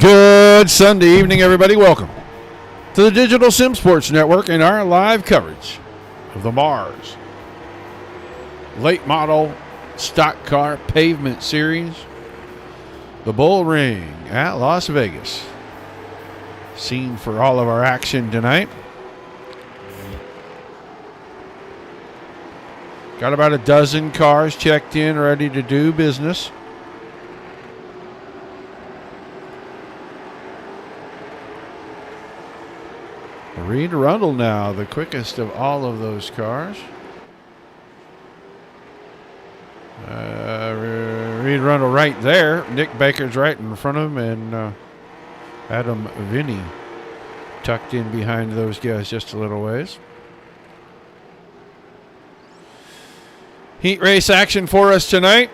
Good Sunday evening, everybody. Welcome to the Digital Sim Sports Network and our live coverage of the Mars Late Model Stock Car Pavement Series, the Bull Ring at Las Vegas. Scene for all of our action tonight. Got about a dozen cars checked in, ready to do business. Reed Rundle now, the quickest of all of those cars. Reed Rundle right there. Nick Baker's right in front of him, and Adam Vinny tucked in behind those guys just a little ways. Heat race action for us tonight.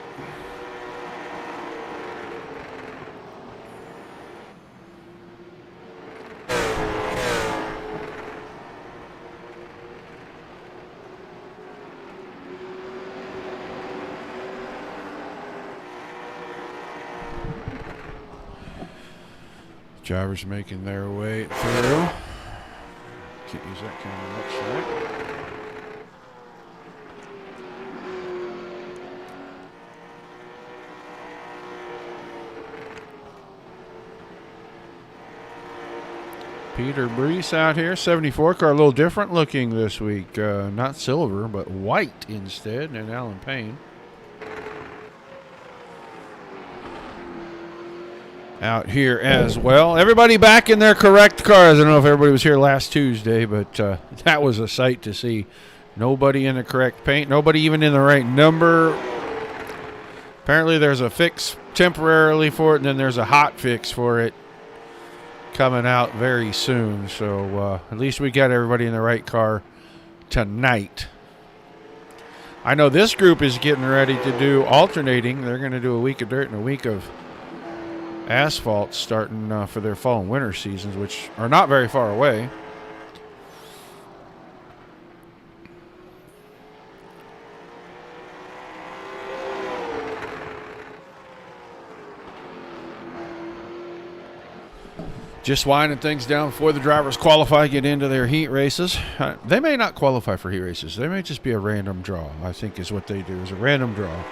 Drivers making their way through. Can't use that camera much tonight. Peter Brees out here, 74 car, a little different looking this week. Not silver, but white instead, and Alan Payne. Out here as well. Everybody back in their correct cars. I don't know if everybody was here last Tuesday, but that was a sight to see. Nobody in the correct paint. Nobody even in the right number. Apparently there's a fix temporarily for it, and then there's a hot fix for it coming out very soon. So at least we got everybody in the right car tonight. I know this group is getting ready to do alternating. They're going to do a week of dirt and a week of asphalt starting for their fall and winter seasons, which are not very far away. Just winding things down before the drivers qualify, get into their heat races. They may not qualify for heat races. They may just be a random draw, I think is what they do, is a random draw.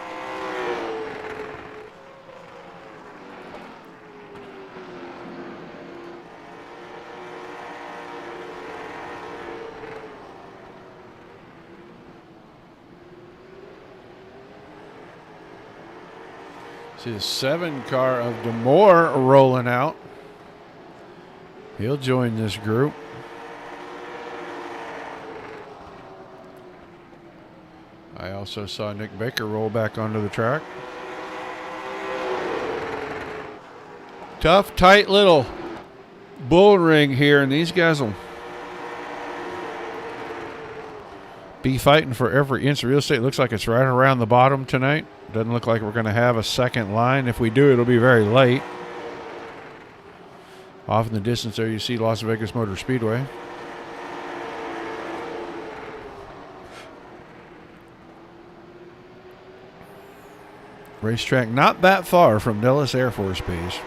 See the 7 car of Demore rolling out. He'll join this group. I also saw Nick Baker roll back onto the track. Tough, tight little bull ring here, and these guys will be fighting for every inch of real estate. Looks like it's right around the bottom tonight. Doesn't look like we're going to have a second line. If we do, it'll be very late. Off in the distance there, you see Las Vegas Motor Speedway. Racetrack not that far from Nellis Air Force Base.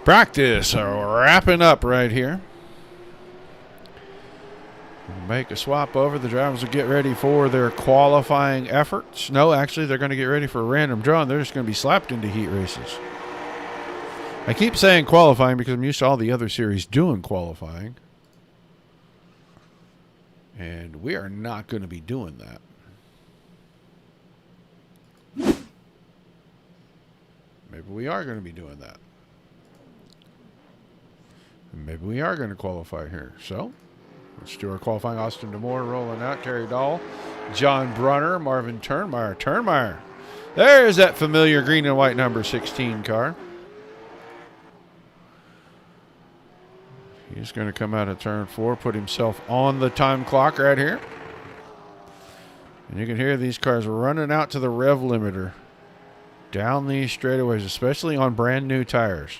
Practice wrapping up right here. Make a swap over. The drivers will get ready for their qualifying efforts. No, actually, they're going to get ready for a random draw, and they're just going to be slapped into heat races. I keep saying qualifying because I'm used to all the other series doing qualifying. And we are not going to be doing that. Maybe we are going to be doing that. Maybe we are going to qualify here. So let's do our qualifying. Austin Demore rolling out. Kerry Dahl, John Brunner, Marvin Turnmeyer. Turnmeyer. There's that familiar green and white number 16 car. He's going to come out of turn 4, put himself on the time clock right here. And you can hear these cars running out to the rev limiter down these straightaways, especially on brand new tires.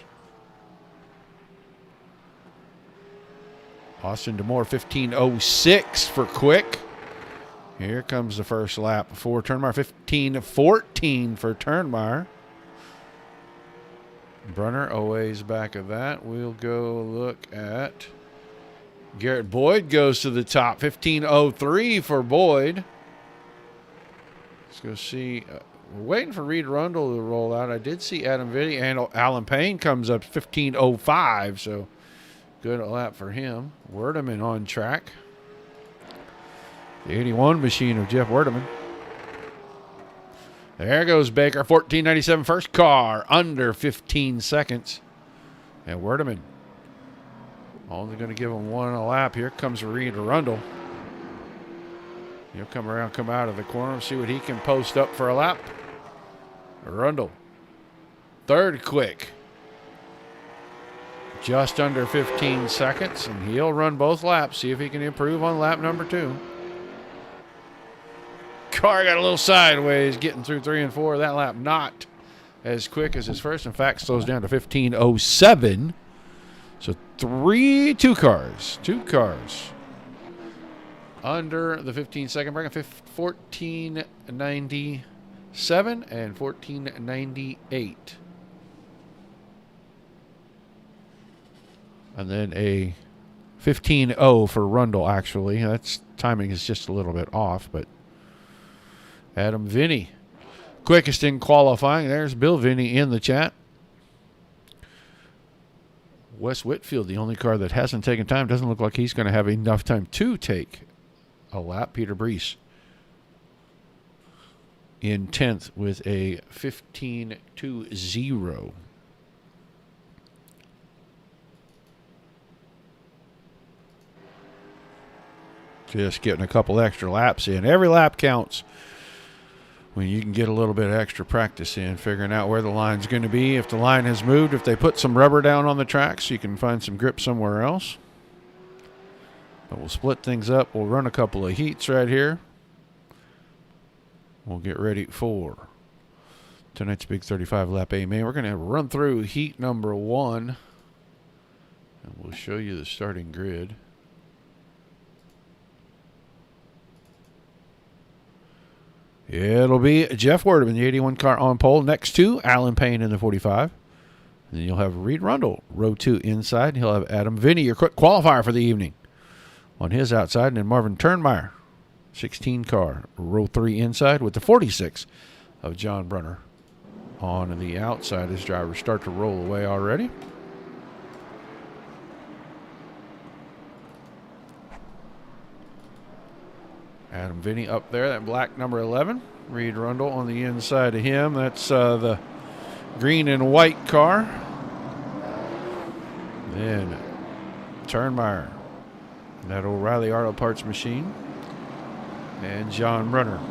Austin Demore 15.06 for quick. Here comes the first lap for Turnmeyer. 15-14 for Turnmeyer. Brunner always back of that. We'll go look at Garrett Boyd goes to the top. 15:03 for Boyd. Let's go see. We're waiting for Reed Rundle to roll out. I did see Adam Vitti and Alan Payne comes up 15:05. So good lap for him. Werdeman on track. The 81 machine of Jeff Werdeman. There goes Baker. 14:97 first car. Under 15 seconds. And Werdeman only going to give him one a lap. Here comes Reed Rundle. He'll come around, come out of the corner, see what he can post up for a lap. Rundle. Third quick. Just under 15 seconds, and he'll run both laps. See if he can improve on lap number 2. Car got a little sideways getting through 3 and 4. That lap not as quick as his first. In fact, slows down to 15:07. So two cars under the 15-second break. 14:97 and 14:98. And then a 15:0 for Rundle, actually. That's timing is just a little bit off, but Adam Vinney, quickest in qualifying. There's Bill Vinney in the chat. Wes Whitfield, the only car that hasn't taken time. Doesn't look like he's going to have enough time to take a lap. Peter Brees in 10th with a 15:20. Just getting a couple extra laps in. Every lap counts when you can get a little bit of extra practice in, figuring out where the line's going to be. If the line has moved, if they put some rubber down on the track so you can find some grip somewhere else. But we'll split things up. We'll run a couple of heats right here. We'll get ready for tonight's big 35-lap A-Main. We're going to run through heat number 1, and we'll show you the starting grid. It'll be Jeff Werdeman, the 81 car on pole. Next to Alan Payne in the 45. And then you'll have Reed Rundle, row 2 inside. He'll have Adam Vinney, your quick qualifier for the evening, on his outside. And then Marvin Turnmeyer, 16 car, row 3 inside, with the 46 of John Brunner on the outside as drivers start to roll away already. Adam Vinney up there, that black number 11. Reed Rundle on the inside of him. That's the green and white car. Then Turnmeyer, that O'Reilly Auto Parts machine. And John Brunner.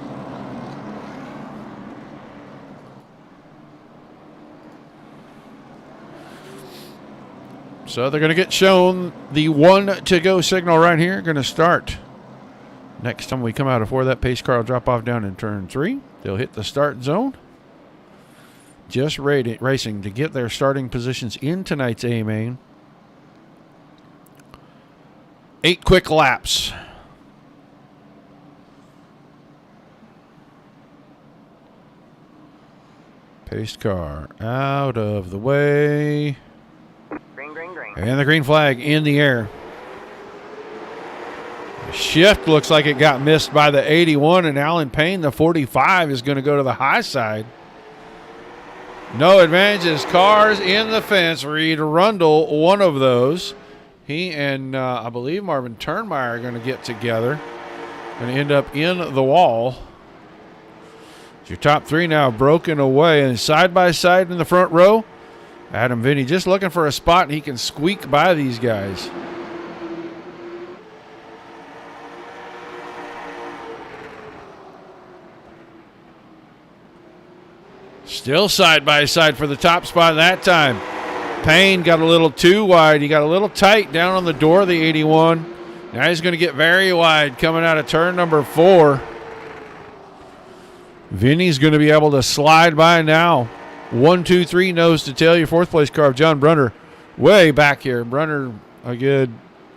So they're going to get shown the 1 to go signal right here. Going to start next time we come out of 4. That pace car will drop off down in turn 3. They'll hit the start zone. Just racing to get their starting positions in tonight's A-Main. 8 quick laps. Pace car out of the way. Green, green, green. And the green flag in the air. Shift looks like it got missed by the 81, and Alan Payne, the 45, is going to go to the high side. No advantages. Cars in the fence. Reed Rundle, one of those. He and I believe Marvin Turnmeyer are going to get together and end up in the wall. Your top 3 now broken away, and side by side in the front row, Adam Vinney just looking for a spot, and he can squeak by these guys. Still side by side for the top spot that time. Payne got a little too wide. He got a little tight down on the door of the 81. Now he's going to get very wide coming out of turn number 4. Vinny's going to be able to slide by now. 1, 2, 3 nose to tail. Your 4th place car of John Brunner way back here. Brunner a good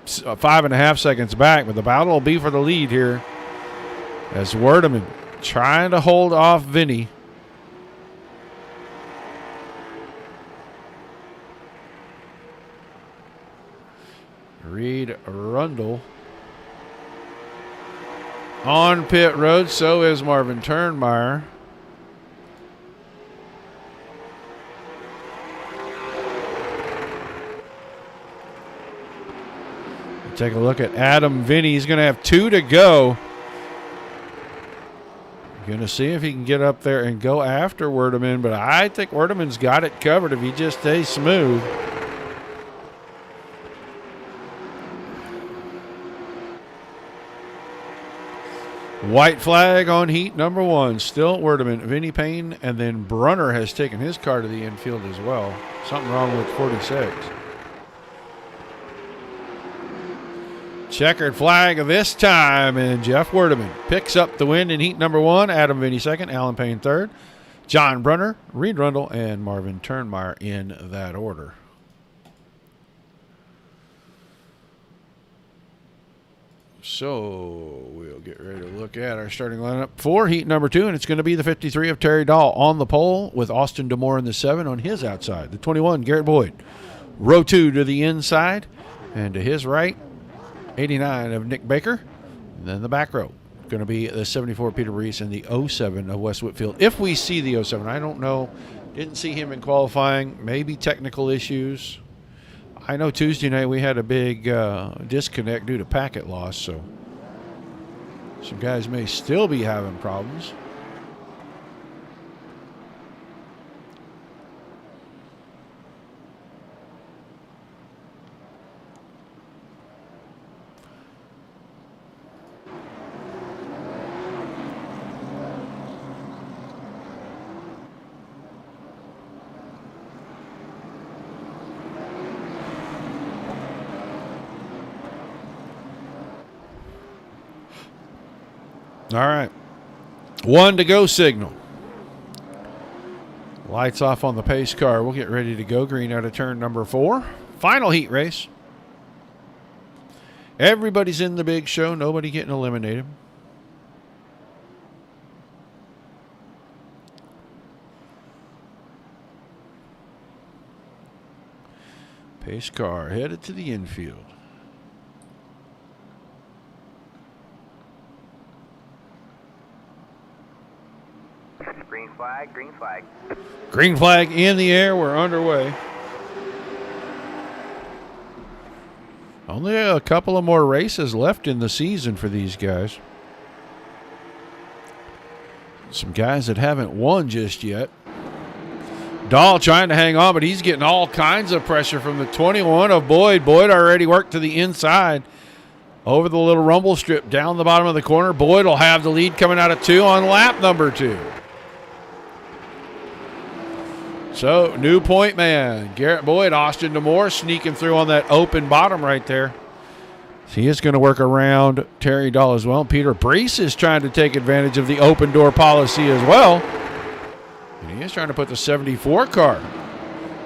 5.5 seconds back, but the battle will be for the lead here as Werdeman trying to hold off Vinny. Reed Rundle on pit road. So is Marvin Turnmeyer. Take a look at Adam Vinny. He's going to have 2 to go. Going to see if he can get up there and go after Werdeman, but I think Werdeman's got it covered if he just stays smooth. White flag on heat number 1. Still Werdeman, Vinny Payne, and then Brunner has taken his car to the infield as well. Something wrong with 46. Checkered flag this time, and Jeff Werdeman picks up the win in heat number 1. Adam Vinny second, Alan Payne third, John Brunner, Reed Rundle, and Marvin Turnmeyer in that order. So we'll get ready to look at our starting lineup for heat number 2, and it's going to be the 53 of Terry Dahl on the pole with Austin Damore in the 7 on his outside. The 21, Garrett Boyd. Row 2 to the inside, and to his right, 89 of Nick Baker. And then the back row going to be the 74 Peter Reese and the 07 of Wes Whitfield. If we see the 07, I don't know. Didn't see him in qualifying. Maybe technical issues. I know Tuesday night we had a big disconnect due to packet loss, so some guys may still be having problems. All right. 1 to go signal. Lights off on the pace car. We'll get ready to go. Green out of turn number 4. Final heat race. Everybody's in the big show. Nobody getting eliminated. Pace car headed to the infield. Green flag, green flag. Green flag in the air. We're underway. Only a couple of more races left in the season for these guys. Some guys that haven't won just yet. Dahl trying to hang on, but he's getting all kinds of pressure from the 21 of Boyd. Boyd already worked to the inside. Over the little rumble strip down the bottom of the corner. Boyd will have the lead coming out of 2 on lap number 2. So, new point man, Garrett Boyd, Austin Damore sneaking through on that open bottom right there. So he is going to work around Terry Dahl as well. Peter Brees is trying to take advantage of the open door policy as well. And he is trying to put the 74 car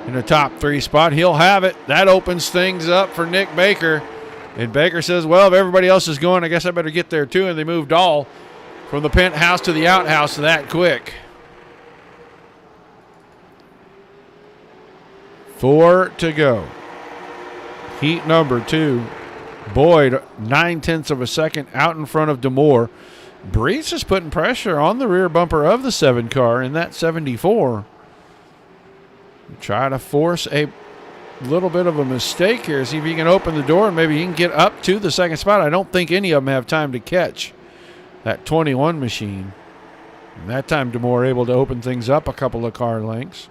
in the top 3 spot. He'll have it. That opens things up for Nick Baker. And Baker says, well, if everybody else is going, I guess I better get there too. And they move Dahl from the penthouse to the outhouse that quick. 4 to go. Heat number 2. Boyd, 9/10 of a second out in front of Damore. Brees is putting pressure on the rear bumper of the 7 car in that 74. Try to force a little bit of a mistake here. See if he can open the door and maybe he can get up to the 2nd spot. I don't think any of them have time to catch that 21 machine. And that time Damore able to open things up a couple of car lengths.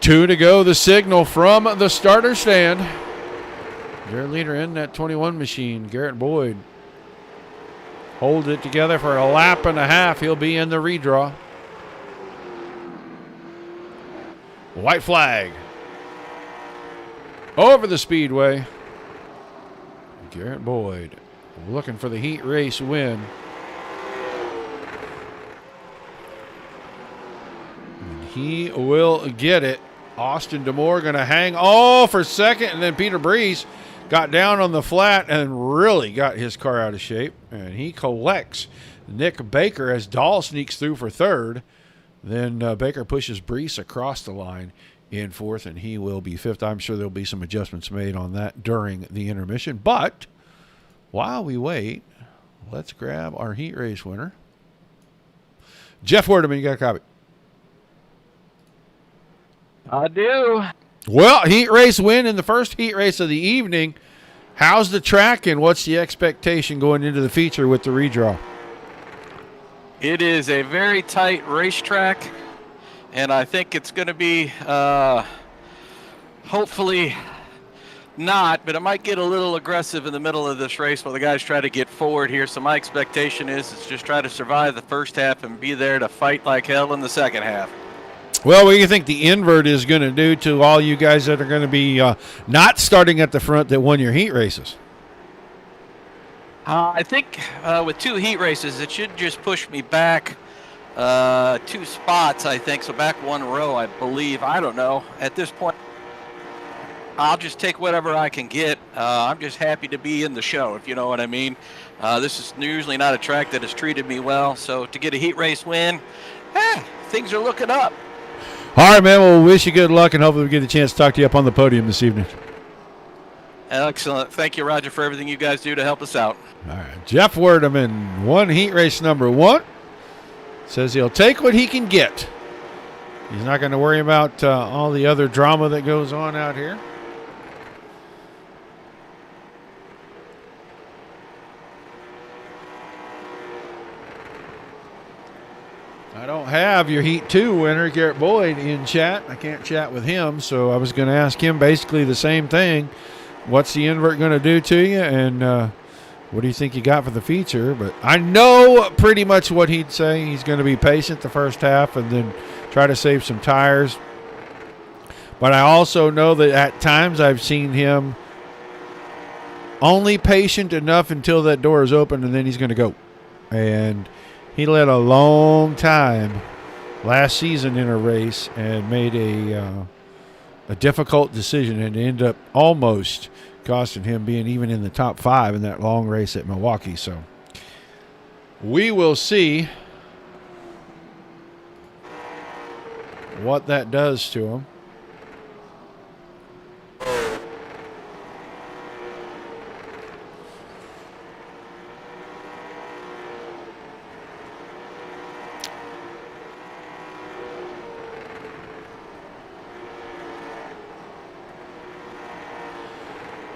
2 to go, the signal from the starter stand. Their leader in that 21 machine, Garrett Boyd. Hold it together for a lap and a half. He'll be in the redraw. White flag. Over the speedway. Garrett Boyd looking for the heat race win. And he will get it. Austin Damore going to hang for second, and then Peter Brees got down on the flat and really got his car out of shape. And he collects Nick Baker as Dahl sneaks through for third. Then Baker pushes Brees across the line in fourth, and he will be fifth. I'm sure there'll be some adjustments made on that during the intermission. But while we wait, let's grab our heat race winner. Jeff Werdeman, you got a copy? I do. Well, heat race win in the first heat race of the evening. How's the track, and what's the expectation going into the feature with the redraw? It is a very tight racetrack, and I think it's going to be hopefully not, but it might get a little aggressive in the middle of this race while the guys try to get forward here. So my expectation is just try to survive the first half and be there to fight like hell in the second half. Well, what do you think the invert is going to do to all you guys that are going to be not starting at the front that won your heat races? I think with 2 heat races, it should just push me back 2 spots, I think. So back 1 row, I believe. I don't know. At this point, I'll just take whatever I can get. I'm just happy to be in the show, if you know what I mean. This is usually not a track that has treated me well. So to get a heat race win, things are looking up. All right, man. Well, we wish you good luck, and hopefully we get a chance to talk to you up on the podium this evening. Excellent. Thank you, Roger, for everything you guys do to help us out. All right. Jeff Werdeman won heat race number 1. Says he'll take what he can get. He's not going to worry about all the other drama that goes on out here. I don't have your Heat 2 winner, Garrett Boyd, in chat. I can't chat with him, so I was going to ask him basically the same thing. What's the invert going to do to you, and what do you think you got for the feature? But I know pretty much what he'd say. He's going to be patient the first half and then try to save some tires. But I also know that at times I've seen him only patient enough until that door is open, and then he's going to go. And he led a long time last season in a race and made a difficult decision, and ended up almost costing him being even in the top 5 in that long race at Milwaukee. So we will see what that does to him.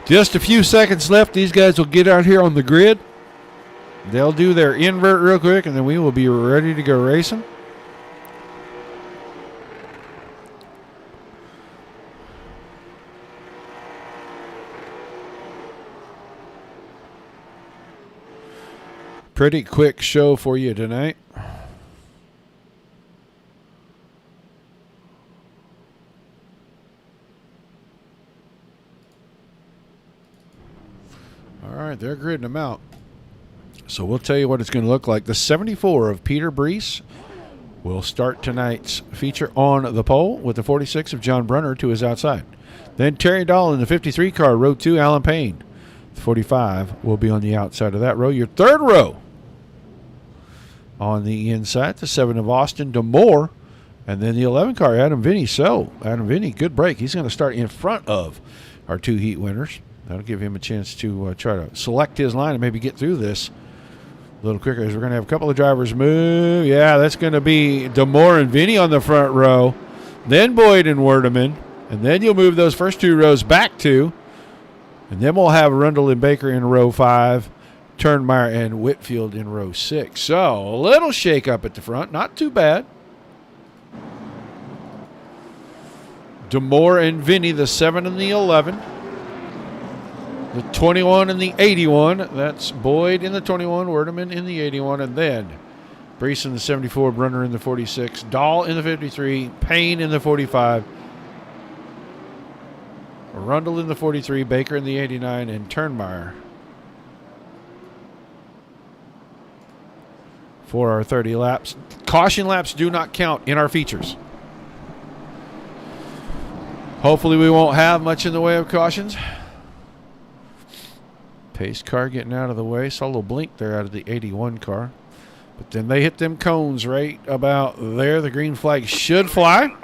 Just a few seconds left. These guys will get out here on the grid. They'll do their invert real quick, and then we will be ready to go racing. Pretty quick show for you tonight. All right, they're gridding them out. So we'll tell you what it's going to look like. The 74 of Peter Brees will start tonight's feature on the pole with the 46 of John Brunner to his outside. Then Terry Dahl in the 53 car, row 2, Alan Payne. The 45 will be on the outside of that row. Your third row on the inside, the 7 of Austin Damore. And then the 11 car, Adam Vinny. So, Adam Vinny, good break. He's going to start in front of our 2 heat winners. That'll give him a chance to try to select his line and maybe get through this a little quicker, as we're going to have a couple of drivers move. Yeah, that's going to be Damore and Vinny on the front row. Then Boyd and Werdeman. And then you'll move those first 2 rows back 2. And then we'll have Rundle and Baker in row 5. Turnmeyer and Whitfield in row 6. So a little shake up at the front. Not too bad. Damore and Vinny, the 7 and the 11. The 21 and the 81. That's Boyd in the 21, Werdeman in the 81, and then Brees in the 74, Brunner in the 46, Dahl in the 53, Payne in the 45, Rundle in the 43, Baker in the 89, and Turnmeyer for our 30 laps. Caution laps do not count in our features. Hopefully we won't have much in the way of cautions. Pace car getting out of the way. Saw a little blink there out of the 81 car. But then they hit them cones right about there. The green flag should fly.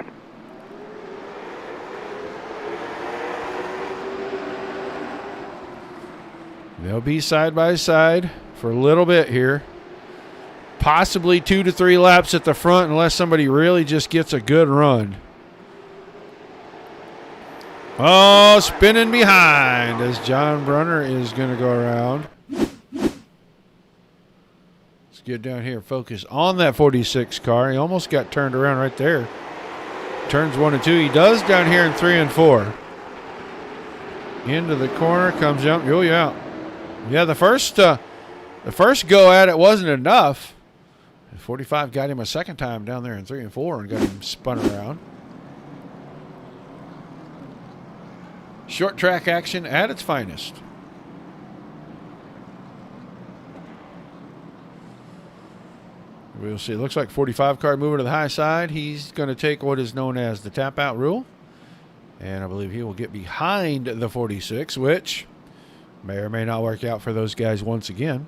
They'll be side by side for a little bit here. Possibly 2 to 3 laps at the front unless somebody really just gets a good run. Oh, spinning behind as John Brunner is going to go around. Let's get down here, focus on that 46 car. He almost got turned around right there. Turns 1 and 2. He does down here in 3 and 4. Into the corner, comes jump. Oh, yeah. Yeah, the first go at it wasn't enough. 45 got him a second time down there in 3 and 4 and got him spun around. Short track action at its finest. We'll see. It looks like 45 car moving to the high side. He's going to take what is known as the tap out rule. And I believe he will get behind the 46, which may or may not work out for those guys once again.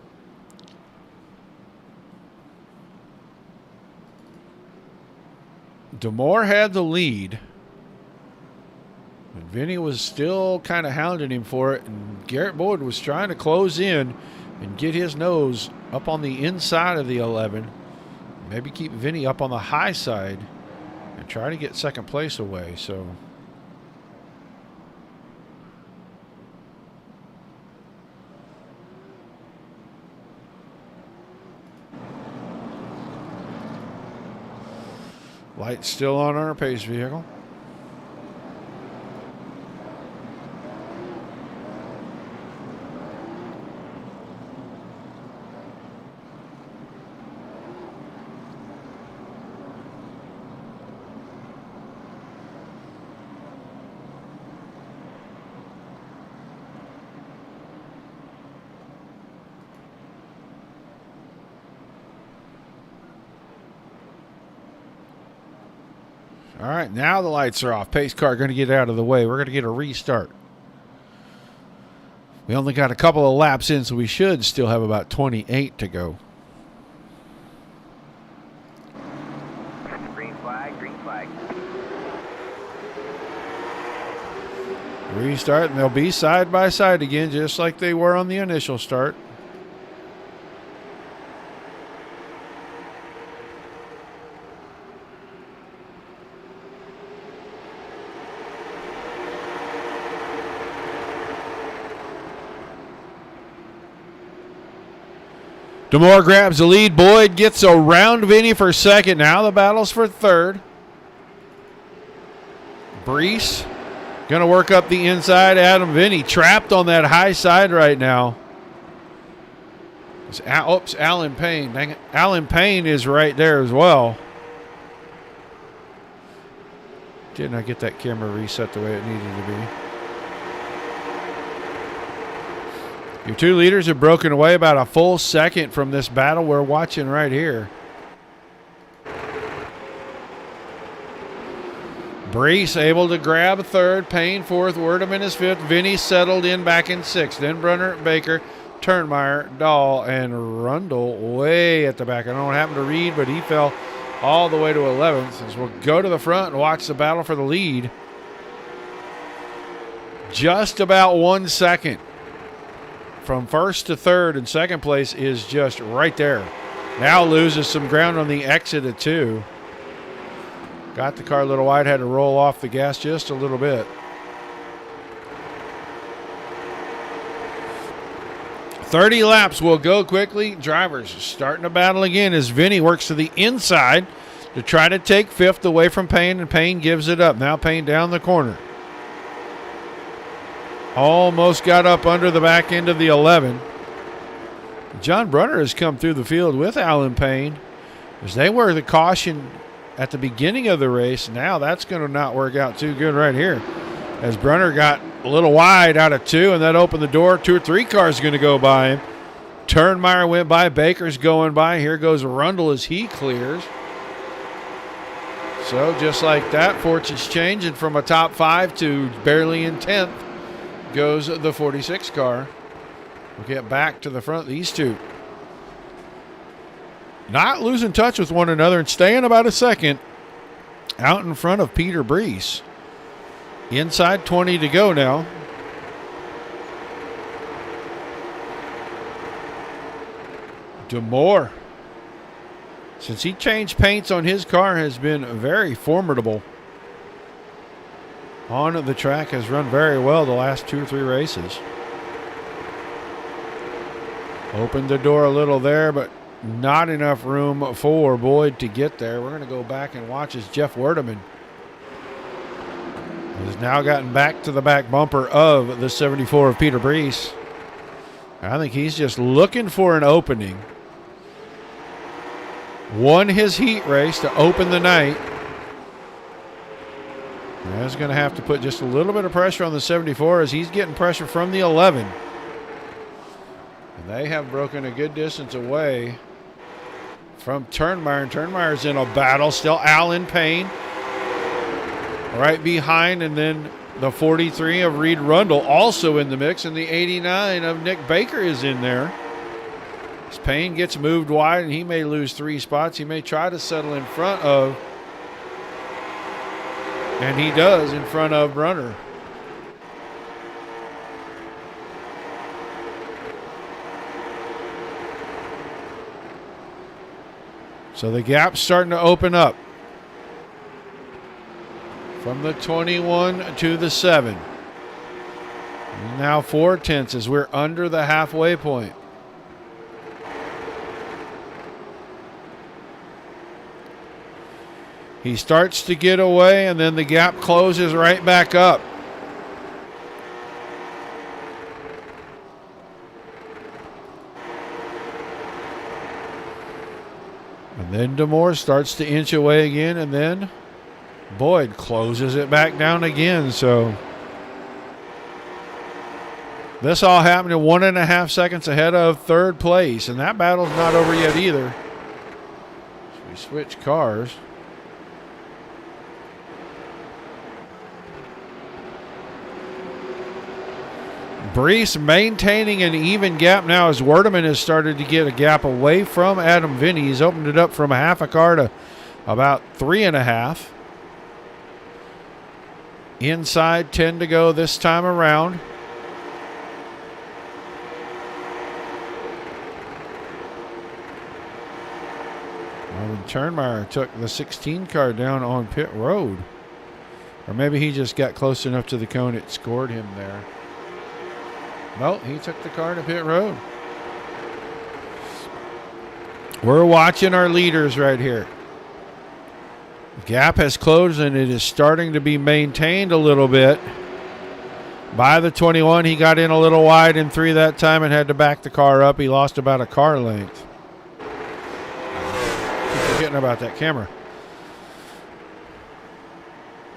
DeMoore had the lead. And Vinny was still kind of hounding him for it. And Garrett Boyd was trying to close in and get his nose up on the inside of the 11. Maybe keep Vinny up on the high side and try to get second place away. So lights still on our pace vehicle. All right, now the lights are off. Pace car going to get out of the way. We're going to get a restart. We only got a couple of laps in, so we should still have about 28 to go. Green flag, green flag. Restart, and they'll be side by side again, just like they were on the initial start. DeMoore grabs the lead. Boyd gets around Vinny for second. Now the battle's for third. Brees going to work up the inside. Adam Vinny trapped on that high side right now. Oops, Alan Payne. Dang it. Alan Payne is right there as well. Did not get that camera reset the way it needed to be. Your two leaders have broken away about a full second from this battle we're watching right here. Brees able to grab a third. Payne fourth. Wordham in his fifth. Vinny settled in back in sixth. Then Brunner, Baker, Turnmeyer, Dahl, and Rundle way at the back. I don't know what happened to Reed, but he fell all the way to 11th. As we'll go to the front and watch the battle for the lead. Just about 1 second. From first to third, and second place is just right there. Now loses some ground on the exit of 2. Got the car a little wide, had to roll off the gas just a little bit. 30 laps will go quickly. Drivers starting to battle again as Vinny works to the inside to try to take fifth away from Payne, and Payne gives it up. Now Payne down the corner. Almost got up under the back end of the 11. John Brunner has come through the field with Alan Payne as they were the caution at the beginning of the race. Now that's going to not work out too good right here as Brunner got a little wide out of 2, and that opened the door. 2 or 3 cars going to go by him. Turnmeyer went by. Baker's going by. Here goes Rundle as he clears. So just like that, fortunes changing from a top 5 to barely in 10th. Goes the 46 car. We'll get back to the front. These two not losing touch with one another and staying about a second out in front of Peter Brees. Inside 20 to go now. DeMoore, since he changed paints on his car, has been very formidable on the track, has run very well the last 2 or 3 races. Opened the door a little there, but not enough room for Boyd to get there. We're going to go back and watch as Jeff Werdeman has now gotten back to the back bumper of the 74 of Peter Brees. I think he's just looking for an opening. Won his heat race to open the night. That's going to have to put just a little bit of pressure on the 74 as he's getting pressure from the 11. And they have broken a good distance away from Turnmeyer. And Turnmeyer's in a battle. Still Al in pain. Right behind. And then the 43 of Reed Rundle also in the mix. And the 89 of Nick Baker is in there. As Payne gets moved wide and he may lose 3 spots. He may try to settle in front of. And he does in front of Brunner. So the gap's starting to open up. From the 21 to the 7. Now 4/10 as we're under the halfway point. He starts to get away, and then the gap closes right back up. And then DeMoore starts to inch away again, and then Boyd closes it back down again. So this all happened in 1.5 seconds ahead of third place, and that battle's not over yet either. So we switch cars. Brees maintaining an even gap now as Werdeman has started to get a gap away from Adam Vinny. He's opened it up from a half a car to about 3.5. Inside 10 to go this time around. Well, Turnmeyer took the 16 car down on pit road. Or maybe he just got close enough to the cone it scored him there. No, he took the car to pit road. We're watching our leaders right here. The gap has closed and it is starting to be maintained a little bit. By the 21, he got in a little wide in 3 that time and had to back the car up. He lost about a car length. Keep forgetting about that camera.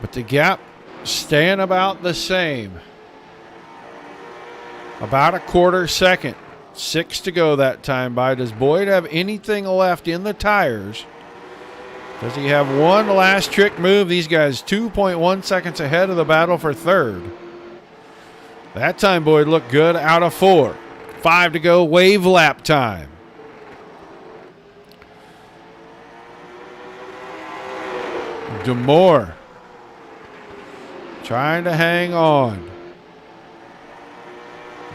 But the gap staying about the same. About a 1/4 second. 6 to go that time by. Does Boyd have anything left in the tires? Does he have one last trick move? These guys 2.1 seconds ahead of the battle for third. That time Boyd looked good out of 4. 5 to go, wave lap time. DeMoore trying to hang on.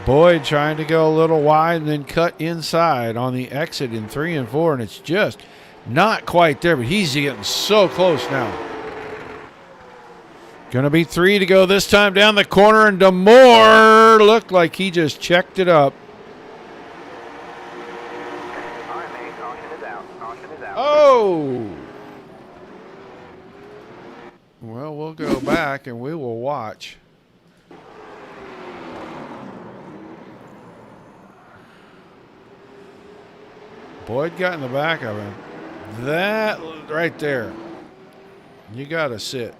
Boyd trying to go a little wide and then cut inside on the exit in 3 and 4, and it's just not quite there, but he's getting so close now. Going to be 3 to go this time down the corner, and DeMoore looked like he just checked it up. All right, man. Caution is out. Caution is out. Oh! Well, we'll go back and we will watch. Boyd got in the back of him. That right there. You got to sit.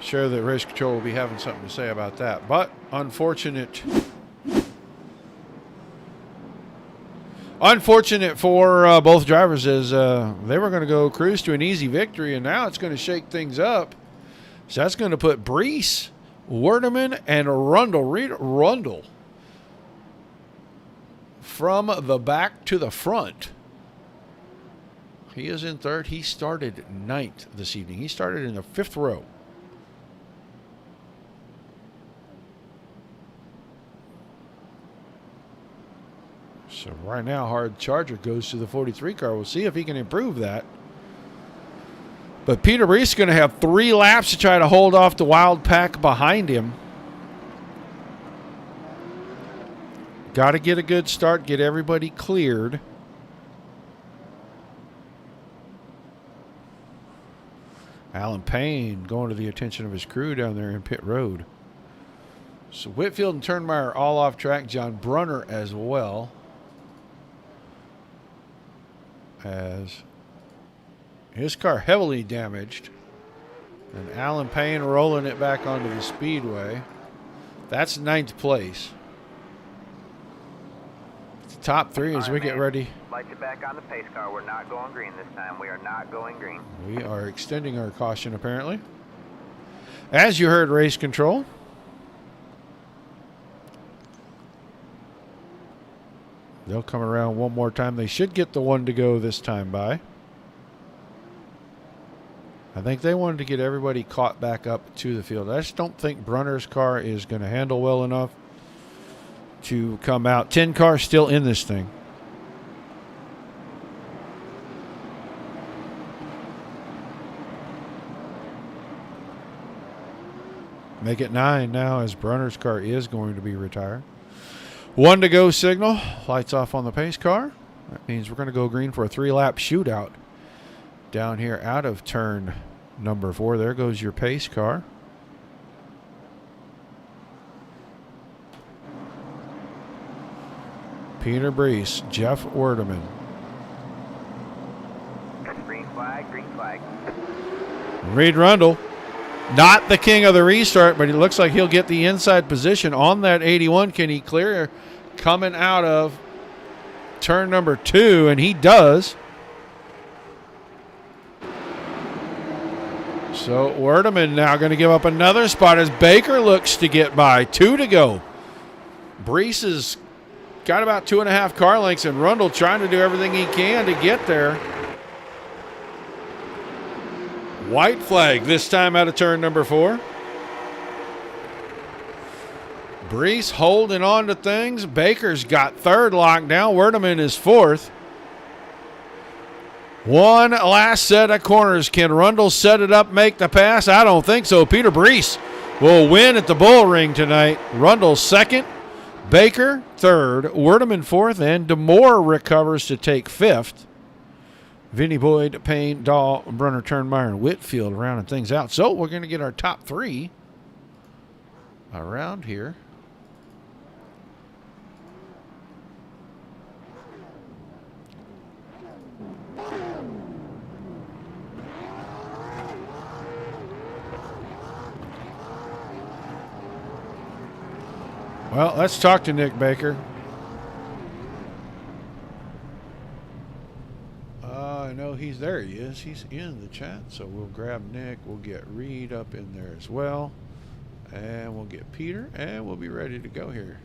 Sure that race control will be having something to say about that. But unfortunate. Unfortunate for both drivers as they were going to go cruise to an easy victory, and now it's going to shake things up. So that's going to put Brees, Werdeman, and Rundle from the back to the front. He is in third. He started ninth this evening. He started in the 5th row. So right now, Hard Charger goes to the 43 car. We'll see if he can improve that. But Peter Brees is going to have 3 laps to try to hold off the wild pack behind him. Got to get a good start, get everybody cleared. Alan Payne going to the attention of his crew down there in pit road. So Whitfield and Turnmeyer all off track. John Brunner as well. As his car heavily damaged. And Alan Payne rolling it back onto the speedway. That's 9th place. The top 3 as we get ready. Light you back on the pace car. We're not going green this time. We are not going green. We are extending our caution, apparently. As you heard, race control. They'll come around one more time. They should get the one to go this time by. I think they wanted to get everybody caught back up to the field. I just don't think Brunner's car is going to handle well enough to come out. 10 cars still in this thing. Make it 9 now as Brunner's car is going to be retired. 1 to go signal. Lights off on the pace car. That means we're going to go green for a 3-lap shootout down here out of turn number 4. There goes your pace car. Peter Brees, Jeff Werdeman. Green flag, green flag. Reed Rundle, not the king of the restart, but it looks like he'll get the inside position on that 81. Can he clear coming out of turn number 2? And he does. So Werdeman now going to give up another spot as Baker looks to get by. 2 to go. Brees has got about 2.5 car lengths, and Rundle trying to do everything he can to get there. White flag this time out of turn number 4. Brees holding on to things. Baker's got 3rd locked down. Werdeman is 4th. One last set of corners. Can Rundle set it up, make the pass? I don't think so. Peter Brees will win at the Bull Ring tonight. Rundle 2nd. Baker 3rd. Werdeman 4th. And DeMoore recovers to take 5th. Vinnie Boyd, Payne, Dahl, Brunner, Turnmeyer, and Whitfield rounding things out. So we're going to get our top 3 around here. Well, let's talk to Nick Baker. I know he's there. He is. He's in the chat. So we'll grab Nick. We'll get Reed up in there as well. And we'll get Peter. And we'll be ready to go here.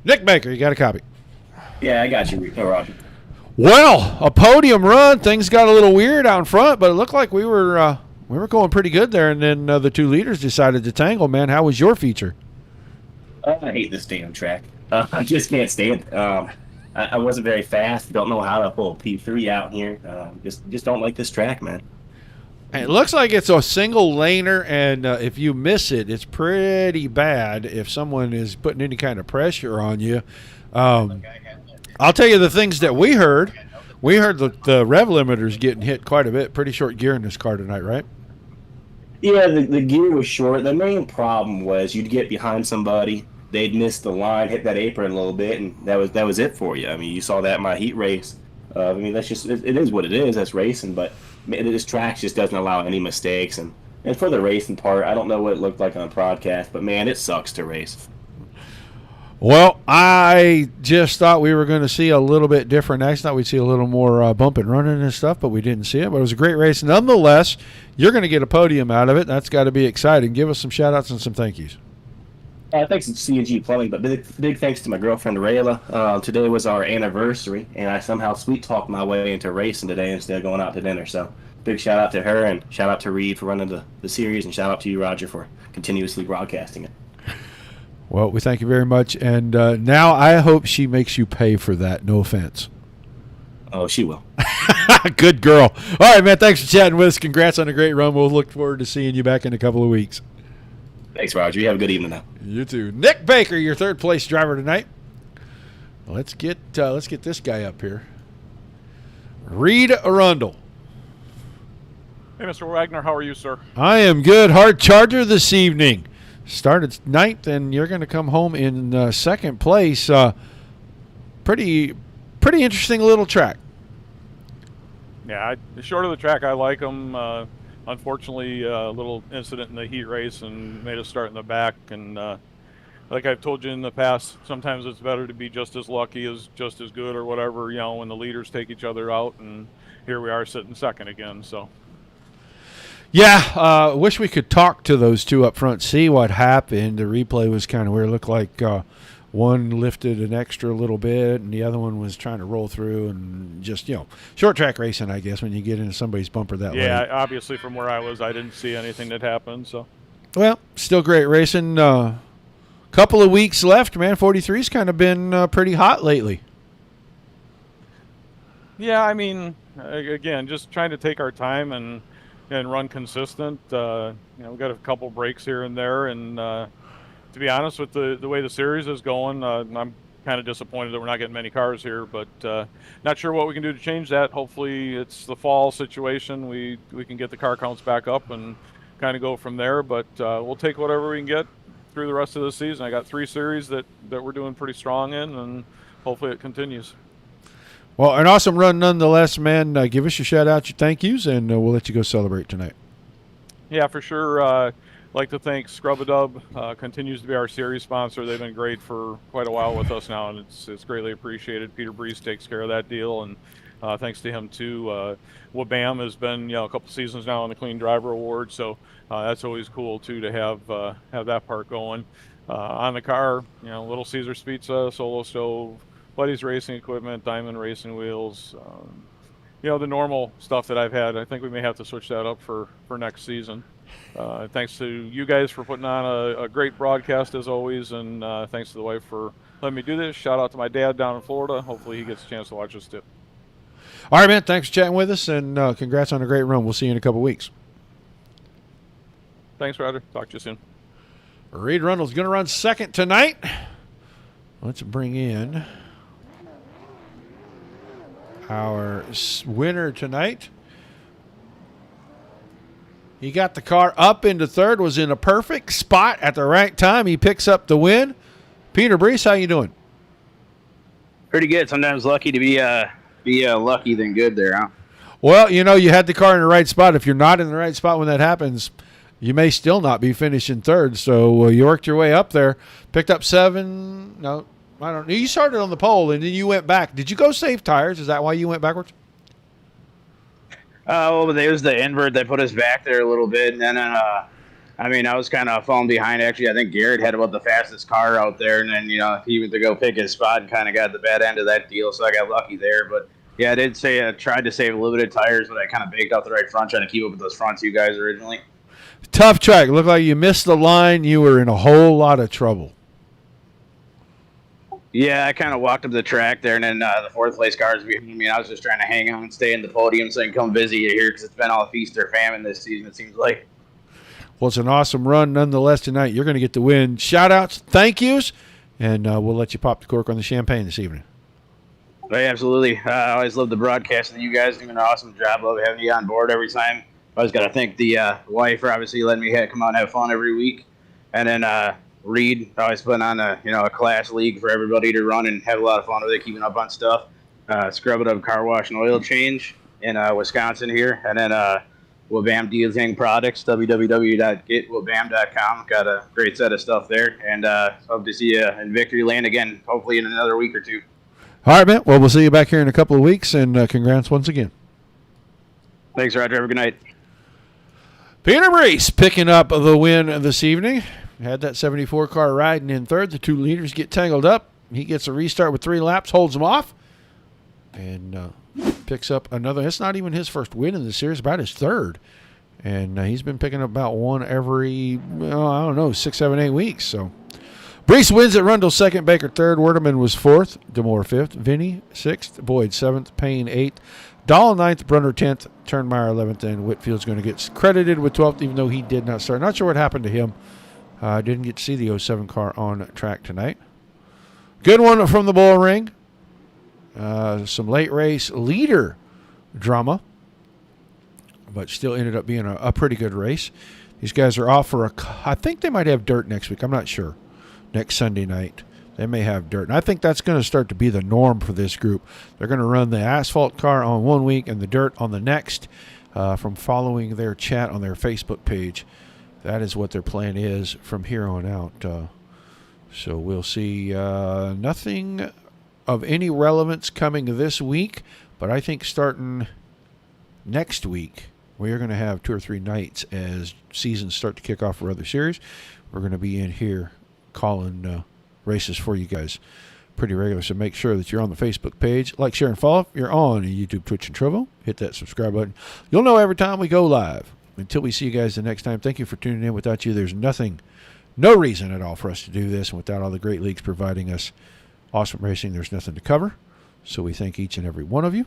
Nick Baker, you got a copy? Yeah, I got you, Roger. Well, a podium run. Things got a little weird out in front, but it looked like we were going pretty good there. And then the 2 leaders decided to tangle. Man, how was your feature? I hate this damn track. I just can't stand it. I wasn't very fast. Don't know how to pull a P3 out here. Just don't like this track, man. It looks like it's a single laner, and if you miss it, it's pretty bad if someone is putting any kind of pressure on you. I'll tell you the things that we heard. We heard the rev limiter's getting hit quite a bit. Pretty short gear in this car tonight, right? Yeah, the gear was short. The main problem was you'd get behind somebody, they'd miss the line, hit that apron a little bit, and that was it for you. I mean, you saw that in my heat race. I mean, that's just it is what it is. That's racing, but this track just doesn't allow any mistakes. And for the racing part, I don't know what it looked like on the broadcast, but man, it sucks to race. Well, I just thought we were going to see a little bit different. I thought we'd see a little more bump and running and stuff, but we didn't see it. But it was a great race. Nonetheless, you're going to get a podium out of it. That's got to be exciting. Give us some shout-outs and some thank yous. Thanks to C&G Plumbing, but big thanks to my girlfriend Rayla. Today was our anniversary, and I somehow sweet talked my way into racing today instead of going out to dinner. So big shout out to her, and shout out to Reed for running the series, and shout out to you, Roger, for continuously broadcasting it. Well, we thank you very much, and now I hope she makes you pay for that. No offense. Oh, she will. Good girl. All right, man, thanks for chatting with us. Congrats on a great run. We'll look forward to seeing you back in a couple of weeks. Thanks, Roger. You have a good evening now. You too. Nick Baker, your third place driver tonight. Let's get this guy up here. Reed Arundel. Hey, Mr. Wagner, how are you, sir? I am good. Hard charger this evening. Started ninth, and you're going to come home in second place. Pretty interesting little track. Yeah, short of the track, I like them. Unfortunately, a little incident in the heat race and made us start in the back. And like I've told you in the past, sometimes it's better to be just as lucky as just as good or whatever, when the leaders take each other out. And here we are sitting second again. So. Yeah, wish we could talk to those two up front, see what happened. The replay was kind of weird. It looked like one lifted an extra little bit, and the other one was trying to roll through, and just, short track racing, I guess, when you get into somebody's bumper that way. Yeah, obviously from where I was, I didn't see anything that happened. So. Well, still great racing. Couple of weeks left, man. 43's kind of been pretty hot lately. Yeah, I mean, again, just trying to take our time and run consistent. We got a couple breaks here and there, and to be honest, with the way the series is going, I'm kind of disappointed that we're not getting many cars here, but not sure what we can do to change that. Hopefully it's the fall situation. We can get the car counts back up and kind of go from there, but we'll take whatever we can get through the rest of the season. I got 3 series that we're doing pretty strong in, and hopefully it continues. Well, an awesome run nonetheless, man. Give us your shout-out, your thank yous, and we'll let you go celebrate tonight. Yeah, for sure. Like to thank Scrub-A-Dub, continues to be our series sponsor. They've been great for quite a while with us now, and it's greatly appreciated. Peter Brees takes care of that deal, and thanks to him too. Wabam has been a couple seasons now on the Clean Driver Award, so that's always cool too to have that part going. On the car, Little Caesars Pizza, Solo Stove, Buddy's Racing Equipment, Diamond Racing Wheels. The normal stuff that I've had. I think we may have to switch that up for next season. Thanks to you guys for putting on a great broadcast as always, and thanks to the wife for letting me do this. Shout out to my dad down in Florida. Hopefully he gets a chance to watch this too. All right, man. Thanks for chatting with us, and congrats on a great run. We'll see you in a couple weeks. Thanks, Roger. Talk to you soon. Reed Arundel's going to run second tonight. Let's bring in our winner tonight. He got the car up into third, was in a perfect spot at the right time. He picks up the win. Peter Brees, how you doing? Pretty good. Sometimes lucky to be lucky than good there, huh? Well, you had the car in the right spot. If you're not in the right spot when that happens, you may still not be finishing third. So you worked your way up there, picked up 7. No, I don't know. You started on the pole, and then you went back. Did you go save tires? Is that why you went backwards? Well, it was the invert that put us back there a little bit. And then, I was kind of falling behind. Actually, I think Garrett had about the fastest car out there. And then, he went to go pick his spot and kind of got the bad end of that deal. So I got lucky there. But, yeah, I did say I tried to save a little bit of tires, but I kind of baked out the right front trying to keep up with those fronts you guys originally. Tough track. Looked like you missed the line. You were in a whole lot of trouble. Yeah, I kind of walked up the track there, and then the fourth place cars behind me. I was just trying to hang on and stay in the podium so I can come visit you here because it's been all feast or famine this season, it seems like. Well, it's an awesome run nonetheless tonight. You're going to get the win. Shout-outs, thank yous, and we'll let you pop the cork on the champagne this evening. Right, absolutely. I always love the broadcast, and you guys do an awesome job of having you on board every time. I always got to thank the wife for obviously letting me come out and have fun every week. And then Reed always putting on a class league for everybody to run and have a lot of fun with it, keeping up on stuff. Scrub-A-Dub car wash and oil change in Wisconsin here. And then Wabam Detailing Products, www.getwabam.com. Got a great set of stuff there. And hope to see you in Victory Lane again, hopefully in another week or two. All right, man. Well, we'll see you back here in a couple of weeks, and congrats once again. Thanks, Roger. Have a good night. Peter Brees picking up the win this evening. had that 74 car riding in third. The two leaders get tangled up. He gets a restart with 3 laps, holds them off, and picks up another. It's not even his first win in the series, about his third. And he's been picking up about one every, I don't know, 6, 7, 8 weeks. So Brees wins at Rundle second, Baker third, Werdeman was fourth, Demore fifth, Vinny sixth, Boyd seventh, Payne eighth, Dahl ninth, Brunner 10th, Turnmeyer 11th, and Whitfield's going to get credited with 12th, even though he did not start. Not sure what happened to him. Didn't get to see the 07 car on track tonight. Good one from the bull ring. Some late race leader drama, but still ended up being a pretty good race. These guys are off for I think they might have dirt next week. I'm not sure. Next Sunday night, they may have dirt. And I think that's going to start to be the norm for this group. They're going to run the asphalt car on one week and the dirt on the next. From following their chat on their Facebook page, that is what their plan is from here on out. So we'll see nothing of any relevance coming this week, but I think starting next week, we are going to have 2 or 3 nights as seasons start to kick off for other series. We're going to be in here calling races for you guys pretty regular, so make sure that you're on the Facebook page. Like, share, and follow. If you're on YouTube, Twitch, and Trovo, hit that subscribe button. You'll know every time we go live. Until we see you guys the next time, thank you for tuning in. Without you, there's no reason at all for us to do this, and without all the great leagues providing us awesome racing, there's nothing to cover. So we thank each and every one of you.